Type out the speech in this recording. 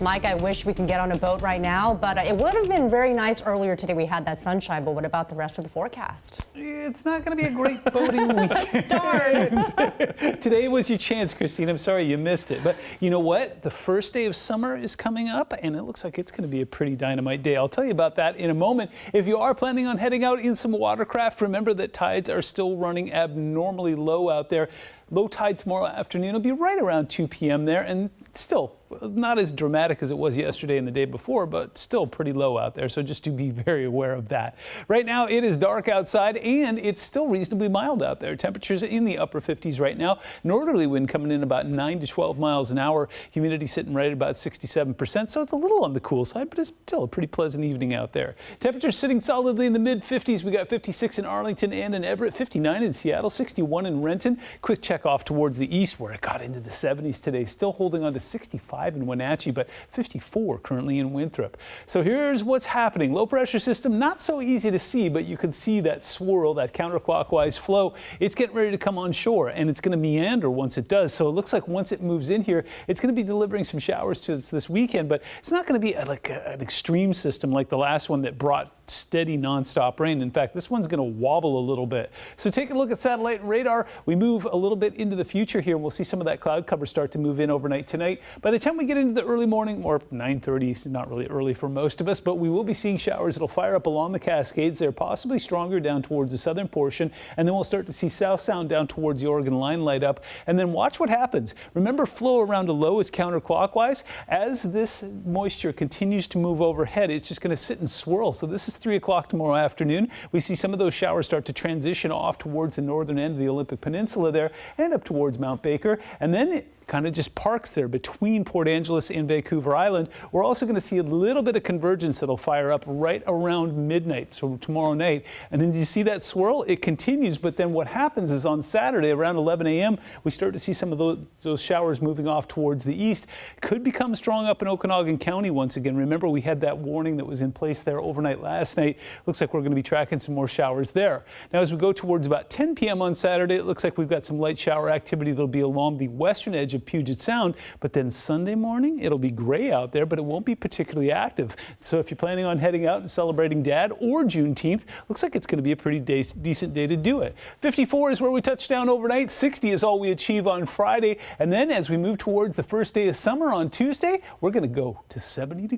Mike, I wish we could get on a boat right now, but it would have been very nice earlier today. We had that sunshine, but what about the rest of the forecast? It's not going to be a great boating weekend. Darn. Today was your chance, Christine. I'm sorry you missed it. But you know what? The first day of summer is coming up, and it looks like it's going to be a pretty dynamite day. I'll tell you about that in a moment. If you are planning on heading out in some watercraft, remember that tides are still running abnormally low out there. Low tide tomorrow afternoon will be right around 2 p.m. there, and still not as dramatic as it was yesterday and the day before, but still pretty low out there. So just to be very aware of that. Right now it is dark outside and it's still reasonably mild out there. Temperatures in the upper 50s right now. Northerly wind coming in about 9 to 12 miles an hour. Humidity sitting right at about 67%. So it's a little on the cool side, but it's still a pretty pleasant evening out there. Temperatures sitting solidly in the mid 50s. We got 56 in Arlington and in Everett, 59 in Seattle, 61 in Renton. Quick check off towards the east where it got into the 70s today. Still holding on to 65 in Wenatchee, but 54 currently in Winthrop. So here's what's happening. Low pressure system, not so easy to see, but you can see that swirl, that counterclockwise flow. It's getting ready to come on shore, and it's going to meander once it does. So it looks like once it moves in here, it's going to be delivering some showers to us this weekend, but it's not going to be like an extreme system like the last one that brought steady nonstop rain. In fact, this one's going to wobble a little bit. So take a look at satellite and radar. We move a little bit into the future here, and we'll see some of that cloud cover start to move in overnight tonight. By the time we get into the early morning, or 9:30, not really early for most of us, but we will be seeing showers that'll fire up along the Cascades. They're possibly stronger down towards the southern portion, and then we'll start to see South Sound down towards the Oregon line light up, and then watch what happens. Remember, flow around a low is counterclockwise. As this moisture continues to move overhead, it's just going to sit and swirl. So this is 3 o'clock tomorrow afternoon. We see some of those showers start to transition off towards the northern end of the Olympic Peninsula there and up towards Mount Baker, and then it kind of just parks there between Port Angeles and Vancouver Island. We're also going to see a little bit of convergence that'll fire up right around midnight, so tomorrow night. And then you see that swirl? It continues, but then what happens is on Saturday around 11 a.m. we start to see some of those showers moving off towards the east. Could become strong up in Okanagan County once again. Remember, we had that warning that was in place there overnight last night. Looks like we're going to be tracking some more showers there. Now as we go towards about 10 p.m. on Saturday, it looks like we've got some light shower activity that'll be along the western edge of Puget Sound, but then Sunday morning it'll be gray out there, but it won't be particularly active. So if you're planning on heading out and celebrating Dad or Juneteenth, looks like it's going to be a pretty decent day to do it. 54 is where we touch down overnight. 60 is all we achieve on Friday, and then as we move towards the first day of summer on Tuesday, we're going to go to 70 degrees.